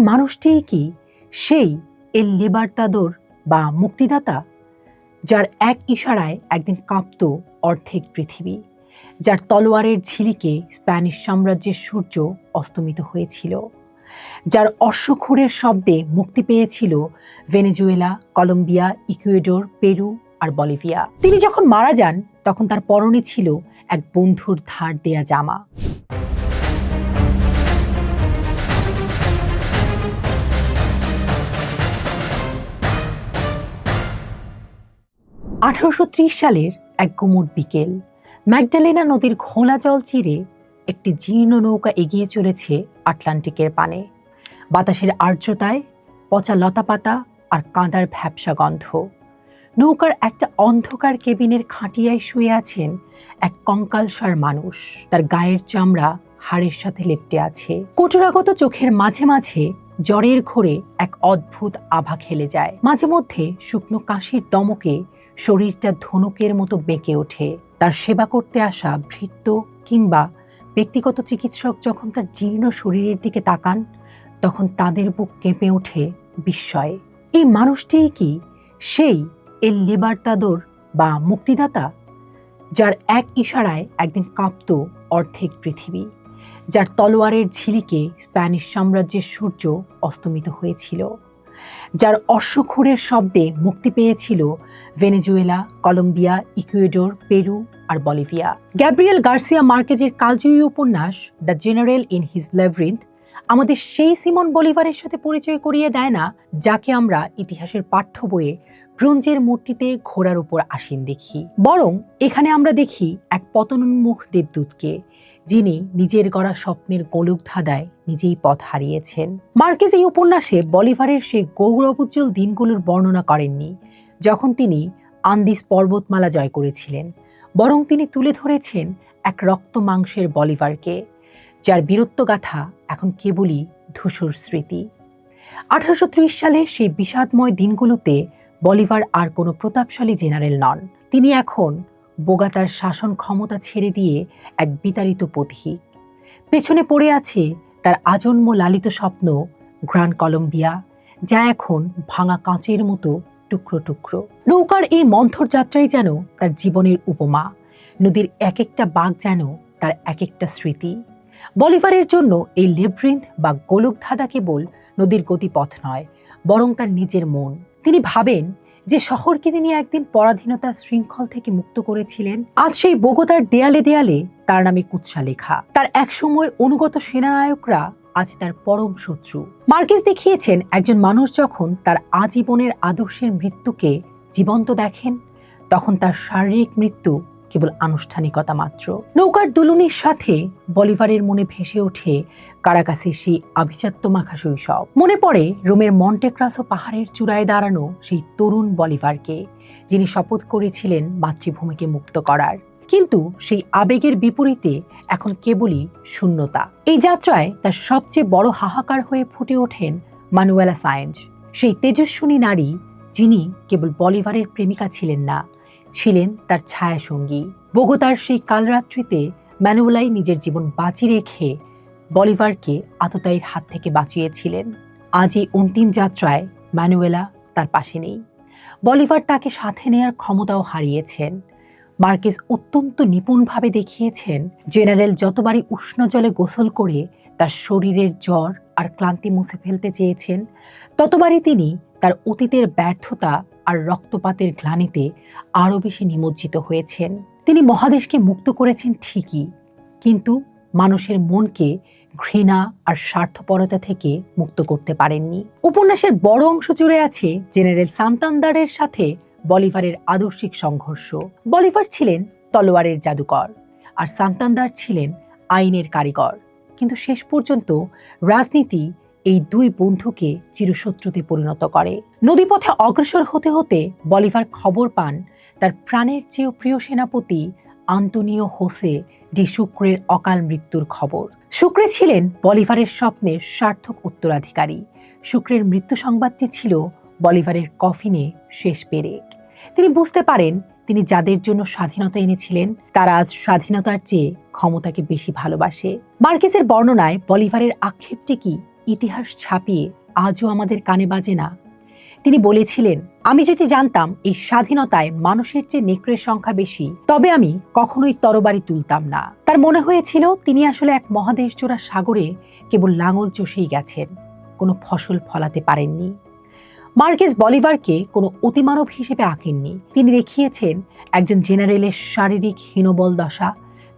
মানুষটিই কি সেই এল লিবার্তাদোর বা মুক্তিদাতা, যার এক ইশারায় একদিন কাঁপত অর্ধেক পৃথিবী, যার তলোয়ারের ঝিলিকে স্প্যানিশ সাম্রাজ্যের সূর্য অস্তমিত হয়েছিল, যার অশ্বক্ষুরের শব্দে মুক্তি পেয়েছিল ভেনেজুয়েলা, কলম্বিয়া, ইকুয়েডর, পেরু আর বলিভিয়া। তিনি যখন মারা যান তখন তার পরনে ছিল এক বন্ধুর ধার দেয়া জামা। 1830 সালের এক গুমোট বিকেল, ম্যাগডালেনা নদীর ঘোলা জল চিরে একটি জীর্ণ নৌকা এগিয়ে চলেছে আটলান্টিকের পানে। বাতাসের আর্দ্রতায় পচা লতাপাতা আর কাঁদার ভ্যাপসা গন্ধ। নৌকার একটা অন্ধকার কেবিনের খাটিয়ায় শুয়ে আছেন এক কঙ্কালসার মানুষ। তার গায়ের চামড়া হাড়ের সাথে লেপ্টে আছে। কোটরাগত চোখের মাঝে মাঝে জ্বরের ঘোরে এক অদ্ভুত আভা খেলে যায়। মাঝে মধ্যে শুকনো কাশির দমকে শরীরটা ধনুকের মতো বেঁকে ওঠে। তার সেবা করতে আসা ভৃত্য কিংবা ব্যক্তিগত চিকিৎসক যখন তার জীর্ণ শরীরের দিকে তাকান, তখন তাদের বুক কেঁপে ওঠে বিস্ময়ে। এই মানুষটিই কি সেই এল লিবার্তাদোর বা মুক্তিদাতা, যার এক ইশারায় একদিন কাঁপত অর্ধেক পৃথিবী, যার তলোয়ারের ঝিলিকে স্প্যানিশ সাম্রাজ্যের সূর্য অস্তমিত হয়েছিল, যার অশ্বক্ষুরের শব্দে মুক্তি পেয়েছিল ভেনেজুয়েলা, কলম্বিয়া, ইকুয়েডর, পেরু আর বলিভিয়া। গ্যাব্রিয়েল গার্সিয়া মার্কেজের কালজয়ী উপন্যাস the general in his labyrinth আমাদের সেই সিমন বলিভারের সাথে পরিচয় করিয়ে দেয় না, যাকে আমরা ইতিহাসের পাঠ্য বইয়ে ব্রোঞ্জের মূর্তিতে ঘোড়ার উপর আসীন দেখি। বরং এখানে আমরা দেখি এক পতনোন্মুখ দেবদূতকে, যিনি নিজের গড়া স্বপ্নের গোলক ধাঁধায় নিজেই পথ হারিয়েছেন। মার্কেজ এই উপন্যাসে বলিভারের সেই গৌরবোজ্জ্বল দিনগুলোর বর্ণনা করেননি যখন তিনি আন্দিস পর্বতমালা জয় করেছিলেন, বরং তিনি তুলে ধরেছেন এক রক্ত মাংসের বলিভারকে, যার বীরত্বগাথা এখন কেবলই ধূসর স্মৃতি। 1830 সালের সেই বিষাদময় দিনগুলোতে বলিভার আর কোনো প্রতাপশালী জেনারেল নন। তিনি এখন বোগাতার শাসন ক্ষমতা ছেড়ে দিয়ে এক বিতাড়িত পথিক। পেছনে পড়ে আছে তার আজন্ম লালিত স্বপ্ন গ্রান কলম্বিয়া, যা এখন ভাঙা কাঁচের মতো টুকরো টুকরো। নৌকার এই মন্থর যাত্রাই যেন তার জীবনের উপমা। নদীর এক একটা বাঁক যেন তার এক একটা স্মৃতি। বলিভারের জন্য এই লেব্রিন্থ বা গোলকধাঁধা কেবল নদীর গতিপথ নয়, বরং তার নিজের মন। তিনি ভাবেন যে শহরকে তিনি একদিন পরাধীনতার শৃঙ্খল থেকে মুক্ত করেছিলেন, আজ সেই বোগোতার দেয়ালে দেয়ালে তার নামে কুৎসা লেখা। তার একসময়ের অনুগত সেনানায়করা আজ তার পরম শত্রু। মার্কেজ দেখিয়েছেন একজন মানুষ যখন তার আজীবনের আদর্শের মৃত্যুকে জীবন্ত দেখেন, তখন তার শারীরিক মৃত্যু কেবল আনুষ্ঠানিকতা মাত্র। নৌকার দুলুনির সাথে বলিভারের মনে ভেসে ওঠে কারাকাসের সেই আভিজাত্য মাখা শৈশব। মনে পড়ে রোমের মন্টেক্রাসো পাহাড়ের চূড়ায় দাঁড়ানো সেই তরুণ বলিভারকে, যিনি শপথ করেছিলেন মাতৃভূমিকে মুক্ত করার। কিন্তু সেই আবেগের বিপরীতে এখন কেবলই শূন্যতা। এই যাত্রায় তার সবচেয়ে বড় হাহাকার হয়ে ফুটে ওঠেন মানুয়েলা সায়েন্স, সেই তেজস্বিনী নারী, যিনি কেবল বলিভারের প্রেমিকা ছিলেন না, ছিলেন তার ছায়াসঙ্গী। বোগোতার সেই কালরাত্রিতে ম্যানুয়েলাই নিজের জীবন বাজি রেখে বলিভারকে আততায়ীর হাত থেকে বাঁচিয়েছিলেন। আজ এই অন্তিম যাত্রায় ম্যানুয়েলা তার পাশে নেই। বলিভার তাকে সাথে নেয়ার ক্ষমতাও হারিয়েছেন। মার্কেজ অত্যন্ত নিপুণভাবে দেখিয়েছেন জেনারেল যতবারই উষ্ণ জলে গোসল করে তার শরীরের জ্বর আর ক্লান্তি মুছে ফেলতে চেয়েছেন, ততবারই তিনি তার অতীতের ব্যর্থতা আর রক্তপাতের গ্লানিতে আরও বেশি নিমজ্জিত হয়েছেন। তিনি মহাদেশকে মুক্ত করেছেন ঠিকই, কিন্তু মানুষের মনকে ঘৃণা আর স্বার্থপরতা থেকে মুক্ত করতে পারেননি। উপন্যাসের বড় অংশ জুড়ে আছে জেনারেল সান্তান্দারের সাথে বলিভারের আদর্শিক সংঘর্ষ। বলিভার ছিলেন তলোয়ারের জাদুকর আর সান্তান্দার ছিলেন আইনের কারিগর, কিন্তু শেষ পর্যন্ত রাজনীতি এই দুই বন্ধুকে চিরশত্রুতে পরিণত করে। নদীপথে অগ্রসর হতে হতে বলিভার খবর পান তার প্রাণের চেয়েও প্রিয় সেনাপতি আন্তোনিও হোসে ডি সুক্রের অকাল মৃত্যুর খবর। সুক্রে ছিলেন বলিভারের স্বপ্নের সার্থক উত্তরাধিকারী। সুক্রের মৃত্যু সংবাদটি ছিল বলিভারের কফিনে শেষ পেরেক। তিনি বুঝতে পারেন তিনি যাদের জন্য স্বাধীনতা এনেছিলেন, তারা আজ স্বাধীনতার চেয়ে ক্ষমতাকে বেশি ভালোবাসে। মার্কেজের বর্ণনায় বলিভারের আক্ষেপটি কি ইতিহাস ছাপিয়ে আজও আমাদের কানে বাজে না? তিনি বলেছিলেন, আমি যদি জানতাম এই স্বাধীনতায় মানুষের চেয়ে নেকড়ের সংখ্যা বেশি, তবে আমি কখনোই তরবারি তুলতাম না। তার মনে হয়েছিল তিনি আসলে এক মহাদেশ জোড়া সাগরে কেবল লাঙল চষেই গেছেন, কোনো ফসল ফলাতে পারেননি। মার্কেস বলিভারকে কোনো অতিমানব হিসেবে আঁকেননি। তিনি দেখিয়েছেন একজন জেনারেলের শারীরিক হীনবল দশা,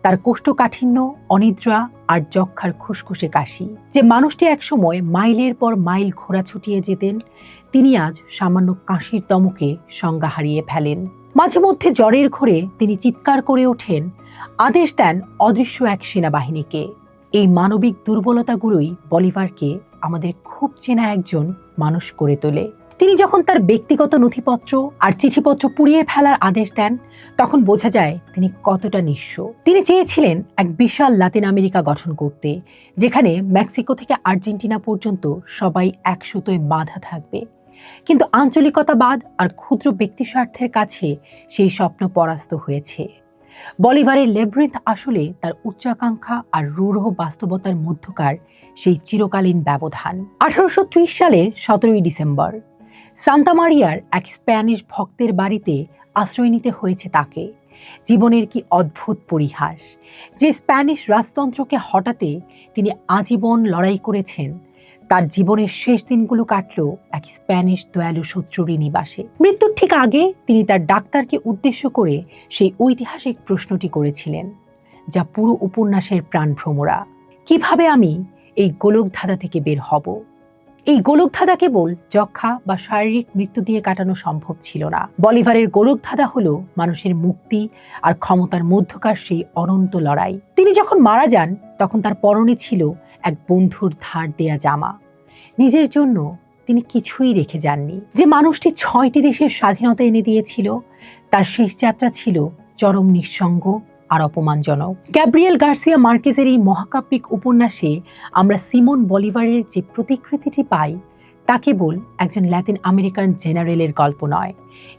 তার কোষ্ঠকাঠিন্য, অনিদ্রা আর যক্ষার খুসখুসে কাশি। যে মানুষটি একসময় মাইলের পর মাইল ঘোড়া ছুটিয়ে যেতেন, তিনি আজ সামান্য কাশির দমকে সংজ্ঞা হারিয়ে ফেলেন। মাঝে মধ্যে জ্বরের ঘোরে তিনি চিৎকার করে ওঠেন, আদেশ দেন অদৃশ্য এক সেনাবাহিনীকে। এই মানবিক দুর্বলতাগুলোই বলিভারকে আমাদের খুব চেনা একজন মানুষ করে তোলে। তিনি যখন তার ব্যক্তিগত নথিপত্র আর চিঠিপত্র পুড়িয়ে ফেলার আদেশ দেন, তখন বোঝা যায় তিনি কতটা নিঃস্ব। তিনি চেয়েছিলেন এক বিশাল লাতিন আমেরিকা গঠন করতে, যেখানে মেক্সিকো থেকে আর্জেন্টিনা পর্যন্ত সবাই এক সুতোয় বাঁধা থাকবে। কিন্তু আঞ্চলিকতাবাদ আর ক্ষুদ্র ব্যক্তিস্বার্থের কাছে সেই স্বপ্ন পরাস্ত হয়েছে। বলিভারের লেব্রিন্থ আসলে তার উচ্চাকাঙ্ক্ষা আর রূঢ় বাস্তবতার মধ্যকার সেই চিরকালীন ব্যবধান। 1830 সালের 17 ডিসেম্বর সান্তা মারিয়ার এক স্প্যানিশ ভক্তের বাড়িতে আশ্রয় নিতে হয়েছে তাকে। জীবনের কি অদ্ভুত পরিহাস! যে স্প্যানিশ রাজতন্ত্রকে হটাতে তিনি আজীবন লড়াই করেছেন, তার জীবনের শেষ দিনগুলো কাটল এক স্প্যানিশ দয়ালু শত্রুরই নিবাসে। মৃত্যুর ঠিক আগে তিনি তার ডাক্তারকে উদ্দেশ্য করে সেই ঐতিহাসিক প্রশ্নটি করেছিলেন, যা পুরো উপন্যাসের প্রাণভ্রমরা: কিভাবে আমি এই গোলকধাঁধা থেকে বের হব? এই গোলকধাঁধা কেবল যক্ষা বা শারীরিক মৃত্যু দিয়ে কাটানো সম্ভব ছিল না। বলিভারের গোলকধাঁধা হলো মানুষের মুক্তি আর ক্ষমতার মধ্যকার সেই অনন্ত লড়াই। তিনি যখন মারা যান, তখন তার পরনে ছিল এক বন্ধুর ধার দেয়া জামা। নিজের জন্য তিনি কিছুই রেখে যাননি। যে মানুষটি 6টি দেশের স্বাধীনতা এনে দিয়েছিল, তার শেষ যাত্রা ছিল চরম নিঃসঙ্গ আর অপমানজনক। গ্যাব্রিয়েল গার্সিয়া মার্কেজের এই মহাকাব্যিক উপন্যাসে আমরা সিমন বলিভারের যে প্রতিকৃতিটি পাই, তা কেবল একজন ল্যাতিন আমেরিকান জেনারেলের গল্প নয়।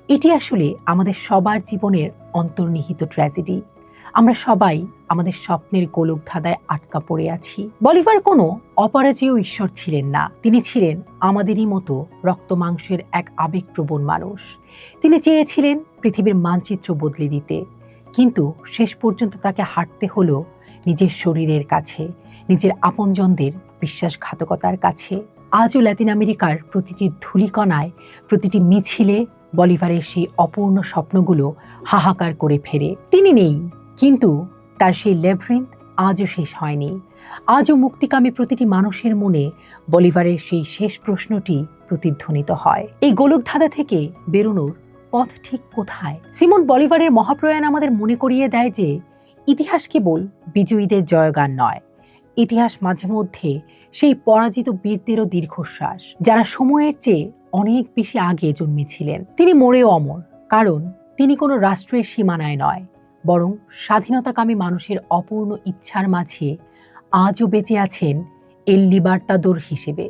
এটি আসলে আমাদের সবার জীবনের অন্তর্নিহিত ট্র্যাজেডি। আমরা সবাই আমাদের স্বপ্নের গোলকধাঁধায় আটকা পড়ে আছি। বলিভার কোনো অপরাজেয় ঈশ্বর ছিলেন না। তিনি ছিলেন আমাদেরই মতো রক্ত মাংসের এক আবেগপ্রবণ মানুষ। তিনি চেয়েছিলেন পৃথিবীর মানচিত্র বদলে দিতে, কিন্তু শেষ পর্যন্ত তাকে হাঁটতে হলো নিজের শরীরের কাছে, নিজের আপনজনদের বিশ্বাসঘাতকতার কাছে। আজও ল্যাতিন আমেরিকার প্রতিটি ধূলিকণায়, প্রতিটি মিছিলে বলিভারের সেই অপূর্ণ স্বপ্নগুলো হাহাকার করে ফেরে। তিনি নেই, কিন্তু তার সেই লেব্রিন্থ আজও শেষ হয়নি। আজও মুক্তিকামী প্রতিটি মানুষের মনে বলিভারের সেই শেষ প্রশ্নটি প্রতিধ্বনিত হয়, এই গোলকধাঁধা থেকে বেরোনোর পথ ঠিক কোথায়? সিমন বলিভারের মহাপ্রয়াণ আমাদের মনে করিয়ে দেয় যে ইতিহাস কেবল বিজয়ীদের জয়গান নয়। ইতিহাস মাঝে মধ্যে সেই পরাজিত বীরদেরও দীর্ঘশ্বাস, যারা সময়ের চেয়ে অনেক বেশি আগে জন্মেছিলেন। তিনি মরেও অমর, কারণ তিনি কোনো রাষ্ট্রের সীমানায় নয়, বরং স্বাধীনতাকামী মানুষের অপূর্ণ ইচ্ছার মাঝে আজও বেঁচে আছেন এল লিবার্তাদোর হিসেবে।